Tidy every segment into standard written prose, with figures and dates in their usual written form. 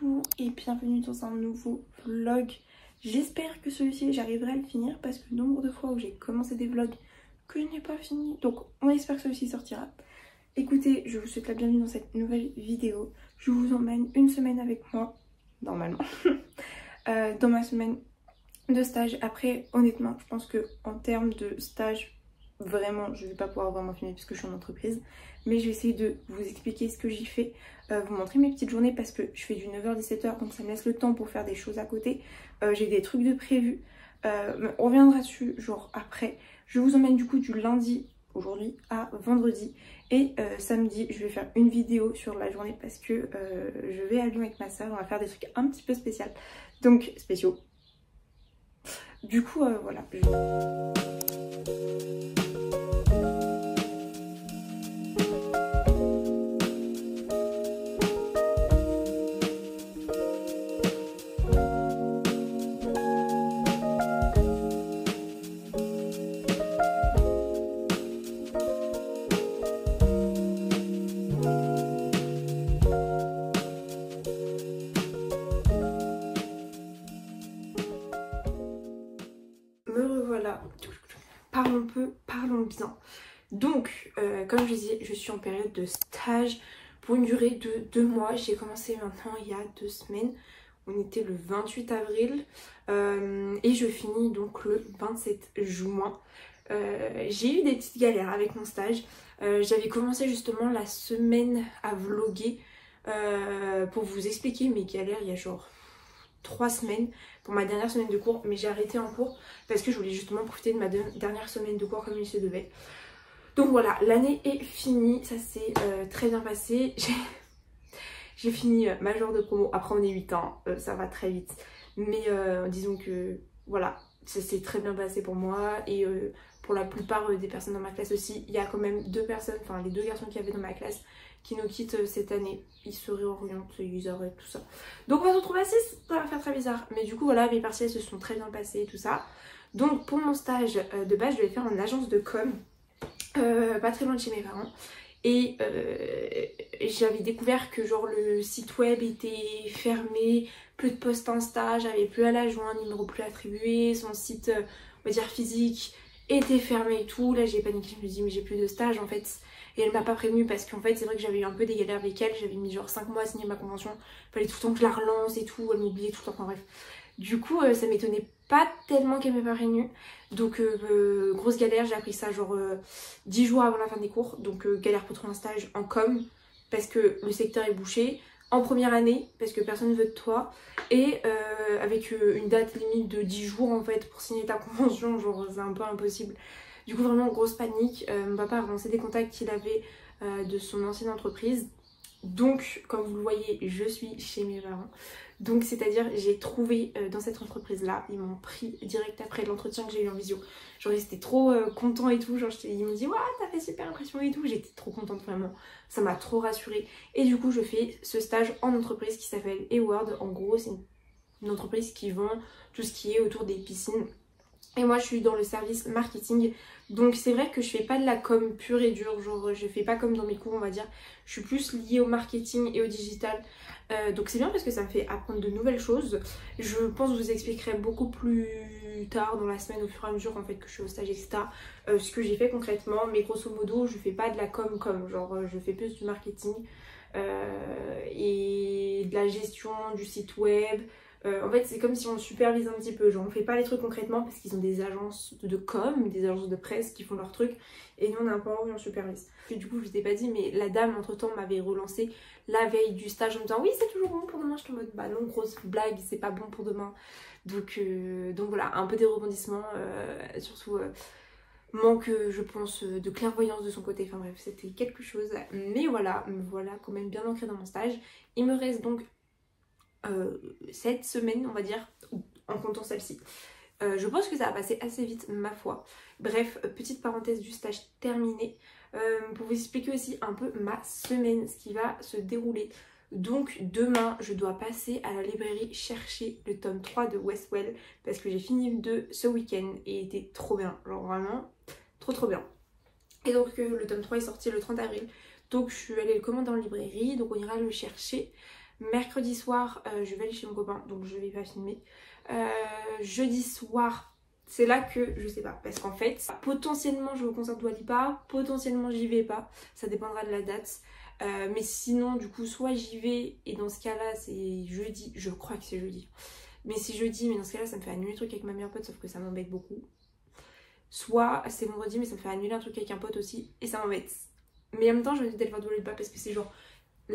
Bonjour et bienvenue dans un nouveau vlog. J'espère que celui-ci j'arriverai à le finir parce que nombre de fois où j'ai commencé des vlogs que je n'ai pas fini. Donc on espère que celui-ci sortira. Écoutez, je vous souhaite la bienvenue dans cette nouvelle vidéo. Je vous emmène une semaine avec moi, normalement, dans ma semaine de stage. Après, honnêtement, je pense que en termes de stage, vraiment, je vais pas pouvoir vraiment filmer puisque je suis en entreprise. Mais je vais essayer de vous expliquer ce que j'y fais, vous montrer mes petites journées parce que je fais du 9h 17h, donc ça me laisse le temps pour faire des choses à côté. J'ai des trucs de prévu, on reviendra dessus genre après. Je vous emmène du coup du lundi, aujourd'hui, à vendredi. Et samedi, je vais faire une vidéo sur la journée parce que je vais à Lyon avec ma soeur. On va faire des trucs un petit peu spéciaux. Donc, spéciaux. Du coup, voilà. Me revoilà. Parlons peu, parlons bien. Donc, comme je disais, je suis en période de stage pour une durée de 2 mois. J'ai commencé maintenant il y a 2 semaines. On était le 28 avril et je finis donc le 27 juin. J'ai eu des petites galères avec mon stage. J'avais commencé justement la semaine à vlogger pour vous expliquer mes galères il y a genre 3 semaines pour ma dernière semaine de cours, mais j'ai arrêté en cours parce que je voulais justement profiter de ma dernière semaine de cours comme il se devait. Donc voilà, l'année est finie, ça s'est très bien passé. J'ai fini major de promo, après on est 8 ans, ça va très vite. Mais disons que voilà, ça s'est très bien passé pour moi et pour la plupart des personnes dans ma classe aussi. Il y a quand même 2 personnes, enfin les 2 garçons qu'il y avait dans ma classe qui nous quittent cette année. Ils se réorientent, ils arrêtent tout ça. Donc on va se retrouver à 6, ça va faire très bizarre. Mais du coup voilà, mes partiels se sont très bien passés et tout ça. Donc pour mon stage de base, je vais faire en agence de com, pas très loin de chez mes parents. Et j'avais découvert que genre le site web était fermé, plus de posts Insta, j'avais plus à la joindre, numéro plus attribué, son site on va dire physique était fermé et tout. Là j'ai paniqué, je me dis mais j'ai plus de stage en fait. Et elle m'a pas prévenue parce qu'en fait c'est vrai que j'avais eu un peu des galères avec elle, j'avais mis genre 5 mois à signer ma convention, fallait tout le temps que je la relance et tout, elle m'oubliait tout le temps, enfin bref. Du coup ça m'étonnait pas tellement qu'elle m'ait pas prévenue. Donc grosse galère, j'ai appris ça genre 10 jours avant la fin des cours. Donc galère pour trouver un stage en com parce que le secteur est bouché. En première année parce que personne ne veut de toi. Et avec une date limite de 10 jours en fait pour signer ta convention, genre c'est un peu impossible. Du coup vraiment grosse panique. Mon papa a relancé des contacts qu'il avait de son ancienne entreprise. Donc comme vous le voyez, je suis chez mes parents. Donc c'est à dire j'ai trouvé dans cette entreprise là, ils m'ont pris direct après l'entretien que j'ai eu en visio. Genre ils étaient trop contents et tout, genre ils m'ont dit ouais t'as fait super impression et tout, j'étais trop contente vraiment, ça m'a trop rassurée. Et du coup je fais ce stage en entreprise qui s'appelle Eward. En gros c'est une entreprise qui vend tout ce qui est autour des piscines. Et moi je suis dans le service marketing. Donc c'est vrai que je fais pas de la com pure et dure, genre je fais pas comme dans mes cours on va dire. Je suis plus liée au marketing et au digital. Donc c'est bien parce que ça me fait apprendre de nouvelles choses. Je pense que je vous expliquerai beaucoup plus tard dans la semaine au fur et à mesure en fait que je suis au stage etc. Ce que j'ai fait concrètement. Mais grosso modo je fais pas de la com genre je fais plus du marketing et de la gestion du site web. En fait c'est comme si on supervise un petit peu, genre on fait pas les trucs concrètement parce qu'ils ont des agences de com, des agences de presse qui font leurs trucs et nous on est un peu en haut et on supervise. Et du coup je vous ai pas dit mais la dame entre temps m'avait relancé la veille du stage en me disant oui c'est toujours bon pour demain. Je suis en mode bah non grosse blague c'est pas bon pour demain. Donc voilà un peu des rebondissements, surtout manque je pense de clairvoyance de son côté, enfin bref c'était quelque chose. Mais voilà, me voilà quand même bien ancrée dans mon stage. Il me reste donc 7 semaines on va dire en comptant celle-ci. Je pense que ça va passer assez vite ma foi. Bref, petite parenthèse du stage terminée. Pour vous expliquer aussi un peu ma semaine, ce qui va se dérouler. Donc demain je dois passer à la librairie chercher le tome 3 de Westwell parce que j'ai fini le 2 ce week-end et il était trop bien, genre vraiment trop bien. Et donc le tome 3 est sorti le 30 avril. Donc je suis allée le commander en librairie, donc on ira le chercher. Mercredi soir, je vais aller chez mon copain, donc je vais pas filmer. Jeudi soir, c'est là que je sais pas, parce qu'en fait, potentiellement je vais au concert de Dua Lipa, potentiellement j'y vais pas, ça dépendra de la date. Mais sinon, du coup, soit j'y vais, et dans ce cas-là, c'est jeudi, je crois que c'est jeudi. Mais c'est jeudi, mais dans ce cas-là, ça me fait annuler le truc avec ma meilleure pote, sauf que ça m'embête beaucoup. Soit c'est vendredi, mais ça me fait annuler un truc avec un pote aussi, et ça m'embête. Mais en même temps, je me dis d'aller voir Dua Lipa parce que c'est genre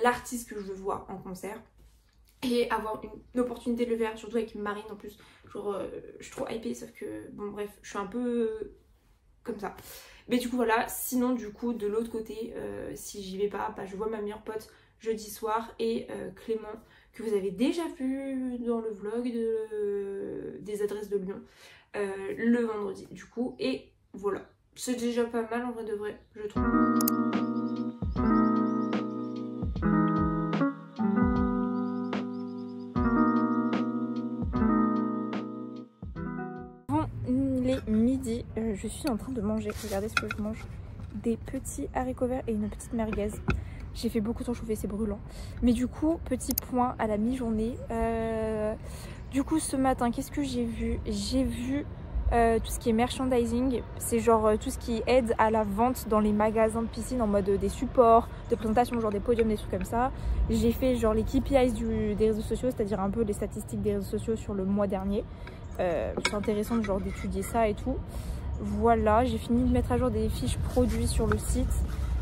l'artiste que je veux voir en concert. Et avoir une opportunité de le faire, surtout avec Marine en plus. Genre, je suis trop hypée, sauf que, bon bref, je suis un peu comme ça. Mais du coup, voilà. Sinon, du coup, de l'autre côté, si j'y vais pas, bah, je vois ma meilleure pote jeudi soir et Clément, que vous avez déjà vu dans le vlog des adresses de Lyon, le vendredi, du coup. Et voilà. C'est déjà pas mal en vrai de vrai, je trouve. Il est midi, je suis en train de manger, regardez ce que je mange, des petits haricots verts et une petite merguez. J'ai fait beaucoup trop chauffer, c'est brûlant. Mais du coup, petit point à la mi-journée, du coup ce matin, qu'est-ce que j'ai vu? J'ai vu tout ce qui est merchandising, c'est genre tout ce qui aide à la vente dans les magasins de piscine en mode des supports, de présentation, genre des podiums, des trucs comme ça. J'ai fait genre les KPIs des réseaux sociaux, c'est-à-dire un peu les statistiques des réseaux sociaux sur le mois dernier. C'est intéressant de genre d'étudier ça et tout. Voilà, j'ai fini de mettre à jour des fiches produits sur le site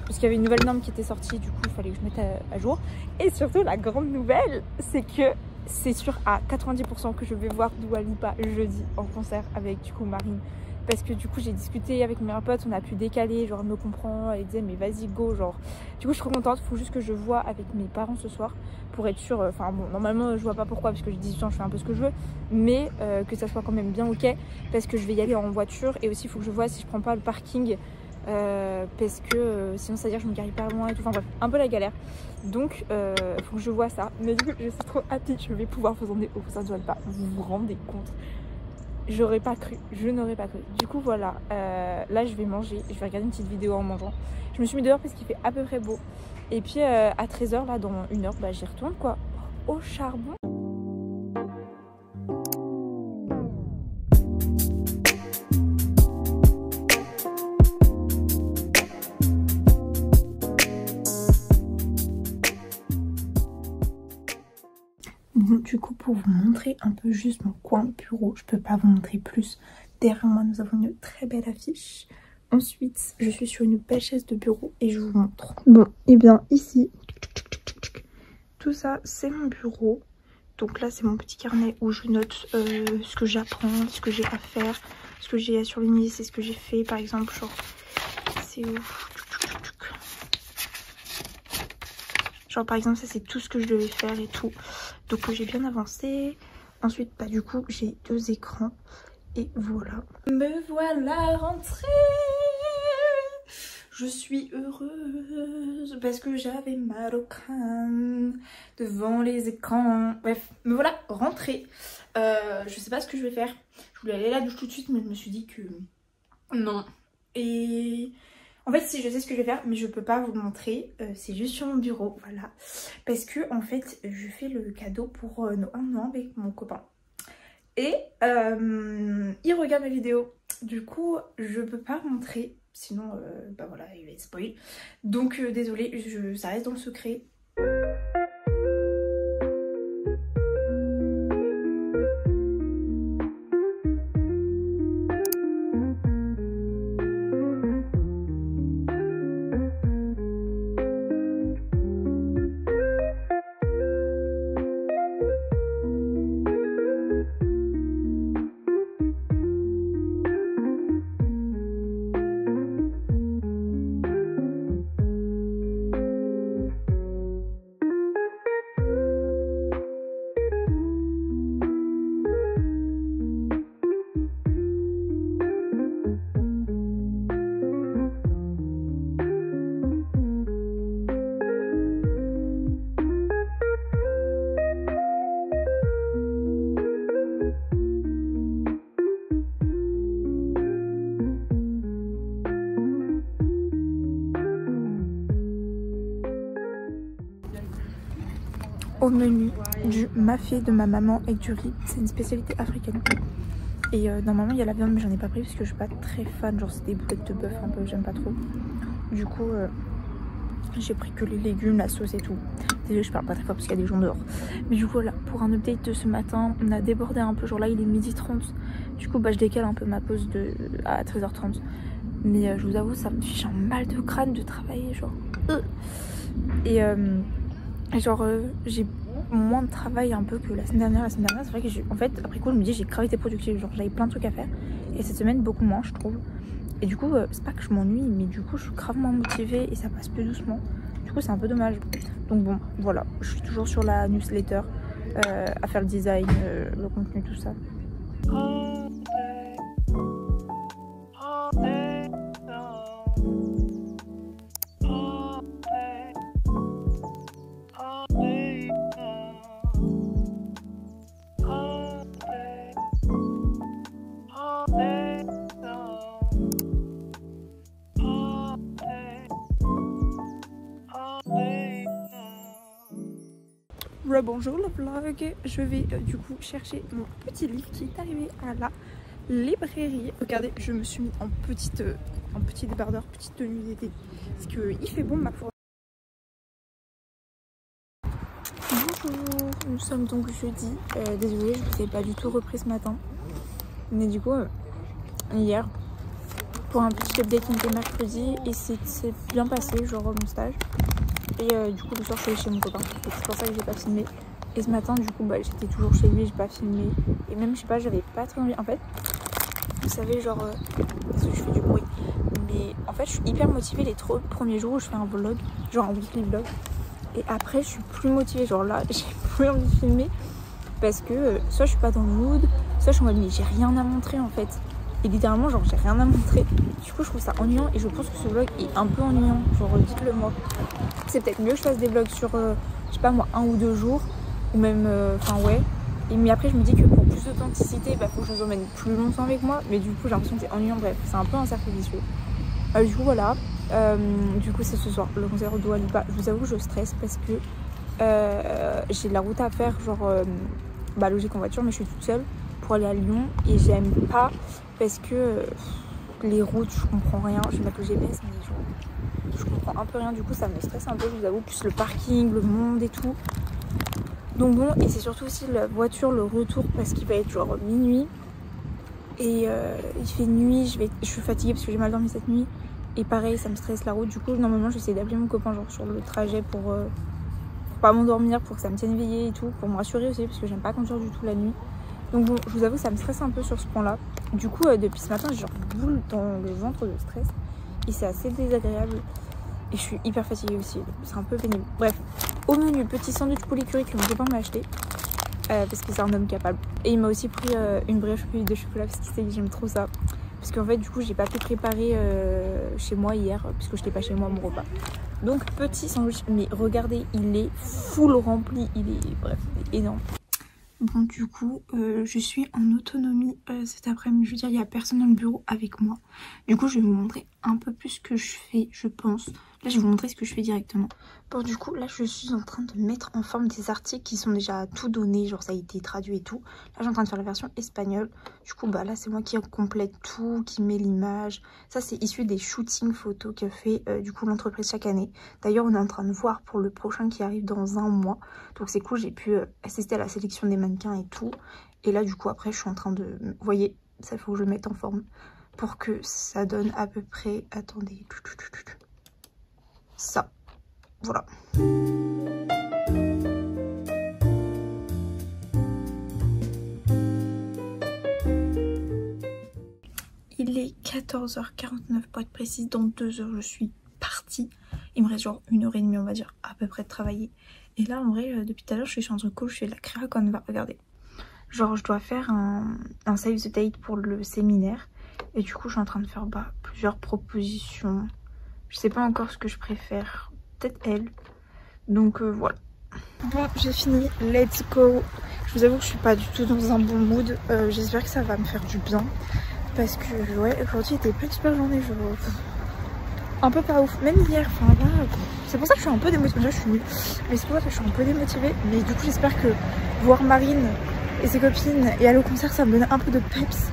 parce qu'il y avait une nouvelle norme qui était sortie, du coup il fallait que je mette à jour. Et surtout la grande nouvelle, c'est que c'est sûr à 90% que je vais voir Dua Lipa jeudi en concert avec du coup Marine. Parce que du coup j'ai discuté avec mes potes, on a pu décaler, genre elle me comprend, elle disait mais vas-y go, genre. Du coup je suis trop contente, il faut juste que je vois avec mes parents ce soir pour être sûre, enfin bon normalement je vois pas pourquoi parce que j'ai 18 ans, je fais un peu ce que je veux, mais que ça soit quand même bien ok parce que je vais y aller en voiture et aussi il faut que je vois si je prends pas le parking parce que sinon c'est à dire que je me garie pas loin et tout, enfin bref, un peu la galère. Donc faut que je vois ça, mais du coup je suis trop hâtée, je vais pouvoir vous emmener au concert de Dua Lipa, vous vous rendez compte? J'aurais pas cru, je n'aurais pas cru. Du coup voilà, là je vais manger, je vais regarder une petite vidéo en mangeant. Je me suis mis dehors parce qu'il fait à peu près beau. Et puis à 13 h là dans 1 heure, bah j'y retourne quoi, au charbon. Bon, du coup pour vous montrer un peu juste mon coin bureau, je peux pas vous montrer plus. Derrière moi nous avons une très belle affiche. Ensuite je suis sur une belle chaise de bureau et je vous montre. Bon et bien ici, tout ça c'est mon bureau. Donc là c'est mon petit carnet où je note ce que j'apprends, ce que j'ai à faire, ce que j'ai sur l'université, ce que j'ai fait par exemple, genre c'est où, genre par exemple ça c'est tout ce que je devais faire et tout. Donc j'ai bien avancé. Ensuite bah du coup j'ai 2 écrans et voilà. Me voilà rentrée. Je suis heureuse parce que j'avais mal au crâne devant les écrans. Bref, me voilà rentrée. Je sais pas ce que je vais faire. Je voulais aller à la douche tout de suite, mais je me suis dit que non. Et en fait, si je sais ce que je vais faire, mais je peux pas vous le montrer. C'est juste sur mon bureau, voilà. Parce que en fait, je fais le cadeau pour nos 1 an avec mon copain. Et il regarde mes vidéos. Du coup, je peux pas montrer. Sinon, bah voilà, il va être spoil. Donc, désolée, ça reste dans le secret. au menu du mafé de ma maman avec du riz. C'est une spécialité africaine. Et normalement il y a la viande mais j'en ai pas pris parce que je suis pas très fan. Genre c'est des boulettes de bœuf un peu, j'aime pas trop. Du coup j'ai pris que les légumes, la sauce et tout. Désolée je parle pas très fort parce qu'il y a des gens dehors. Mais du coup voilà, pour un update de ce matin, on a débordé un peu. Genre là il est 12h30. Du coup je décale un peu ma pause à 13h30. Mais je vous avoue ça me fait un mal de crâne de travailler genre. Et genre j'ai moins de travail un peu que la semaine dernière. La semaine dernière c'est vrai que en fait après coup je me dis j'ai grave été productive. Genre j'avais plein de trucs à faire. Et cette semaine beaucoup moins je trouve. Et du coup c'est pas que je m'ennuie mais du coup je suis gravement motivée et ça passe plus doucement. Du coup c'est un peu dommage. Donc bon voilà, je suis toujours sur la newsletter à faire le design, le contenu, tout ça. Bonjour le vlog, je vais du coup chercher mon petit livre qui est arrivé à la librairie. Regardez, je me suis mis en petit débardeur, petite tenue d'été parce qu'il fait bon ma foi. Bonjour, nous sommes donc jeudi. Désolée, je vous ai pas du tout repris ce matin. Mais du coup, hier, pour un petit update, on était mercredi et c'est bien passé, genre mon stage. Et du coup le soir je suis allée chez mon copain, c'est pour ça que j'ai pas filmé. Et ce matin du coup j'étais toujours chez lui, j'ai pas filmé. Et même je sais pas, j'avais pas très envie. En fait vous savez genre parce que je fais du bruit, mais en fait je suis hyper motivée les 3 premiers jours où je fais un vlog, genre un weekly vlog. Et après je suis plus motivée, genre là j'ai plus envie de filmer parce que soit je suis pas dans le mood, soit je suis en mode mais j'ai rien à montrer en fait. Et littéralement genre j'ai rien à montrer. Du coup je trouve ça ennuyant et je pense que ce vlog est un peu ennuyant, genre dites-le moi. C'est peut-être mieux que je fasse des vlogs sur je sais pas moi 1 ou 2 jours ou même enfin ouais. Mais après je me dis que pour plus d'authenticité faut que je vous emmène plus longtemps avec moi. Mais du coup j'ai l'impression que c'est ennuyant, bref c'est un peu un cercle vicieux. Du coup voilà, du coup c'est ce soir le concert de Dua Lipa. Je vous avoue que je stresse parce que j'ai de la route à faire genre logique en voiture mais je suis toute seule pour aller à Lyon et j'aime pas parce que les routes je comprends rien. Je vais mettre le GPS mais genre je comprends un peu rien, du coup ça me stresse un peu, je vous avoue, plus le parking, le monde et tout. Donc bon, et c'est surtout aussi la voiture, le retour parce qu'il va être genre minuit. Et il fait nuit, je suis fatiguée parce que j'ai mal dormi cette nuit. Et pareil, ça me stresse la route, du coup normalement j'essaie d'appeler mon copain genre sur le trajet pour pas m'endormir, pour que ça me tienne éveillée et tout, pour me rassurer aussi parce que j'aime pas conduire du tout la nuit. Donc bon, je vous avoue ça me stresse un peu sur ce point là. Du coup depuis ce matin j'ai genre boule dans le ventre de stress. Et c'est assez désagréable. Et je suis hyper fatiguée aussi. C'est un peu pénible. Bref, au menu, petit sandwich poulet curry que mon copain m'a acheté. Parce que c'est un homme capable. Et il m'a aussi pris une brioche de chocolat parce qu'il sait que j'aime trop ça. Parce qu'en fait, du coup, j'ai pas pu préparer chez moi hier. Puisque je n'étais pas chez moi mon repas. Donc, petit sandwich. Mais regardez, il est full rempli. Bref, il est énorme. Bon du coup je suis en autonomie cet après-midi, je veux dire il n'y a personne dans le bureau avec moi. Du coup je vais vous montrer un peu plus ce que je fais je pense. Là je vais vous montrer ce que je fais directement. Bon du coup là je suis en train de mettre en forme des articles qui sont déjà tout donnés, genre ça a été traduit et tout. Là je suis en train de faire la version espagnole. Du coup là c'est moi qui complète tout, qui met l'image. Ça c'est issu des shootings photos que fait du coup l'entreprise chaque année. D'ailleurs on est en train de voir pour le prochain qui arrive dans 1 mois. Donc c'est cool, j'ai pu assister à la sélection des mannequins et tout. Et là du coup après je suis en train de... Vous voyez, ça faut que je le mette en forme pour que ça donne à peu près... Attendez... Ça. Voilà. Il est 14h49 pour être précise. Dans 2 heures je suis partie. Il me reste genre 1h30 on va dire à peu près de travailler. Et là en vrai depuis tout à l'heure je suis sur un truc cool, je fais de la créa Canva, regardez. Genre je dois faire un save the date pour le séminaire. Et du coup je suis en train de faire plusieurs propositions. Je sais pas encore ce que je préfère. Peut-être elle. Donc voilà. Bon j'ai fini, let's go. Je vous avoue que je suis pas du tout dans un bon mood. J'espère que ça va me faire du bien. Parce que ouais aujourd'hui était pas une super journée. un peu pas ouf. Même hier, enfin là, c'est pour ça que je suis un peu démotivée. Là, je suis nulle. Mais c'est pour ça que je suis un peu démotivée. Mais du coup, j'espère que voir Marine et ses copines et aller au concert, ça me donne un peu de peps.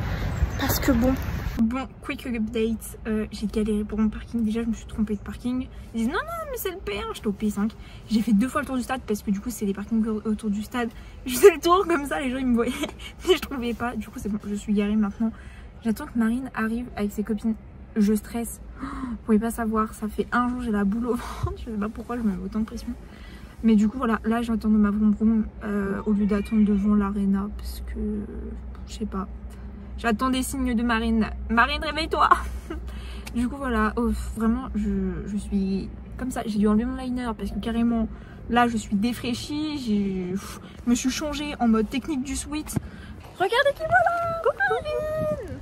Parce que bon. Bon, quick update. J'ai galéré pour mon parking. Déjà, je me suis trompée de parking. Ils disent non, non, mais c'est le P1. J'étais au P5. J'ai fait 2 fois le tour du stade parce que du coup, c'est les parkings autour du stade. Je faisais le tour comme ça, les gens ils me voyaient. Mais je trouvais pas. Du coup, c'est bon, je suis garée maintenant. J'attends que Marine arrive avec ses copines. Je stresse. Vous pouvez pas savoir. Ça fait un jour, j'ai la boule au ventre. Je sais pas pourquoi je me mets autant de pression. Mais du coup, voilà. Là, j'attends ma vroom vroom au lieu d'attendre devant l'arena parce que je sais pas. J'attends des signes de Marine. Marine, réveille-toi. Du coup, voilà. Oh, vraiment, je suis comme ça. J'ai dû enlever mon liner parce que carrément, là, je suis défraîchie. Je me suis changée en mode technique du sweat. Regardez qui voilà. Coucou Marine.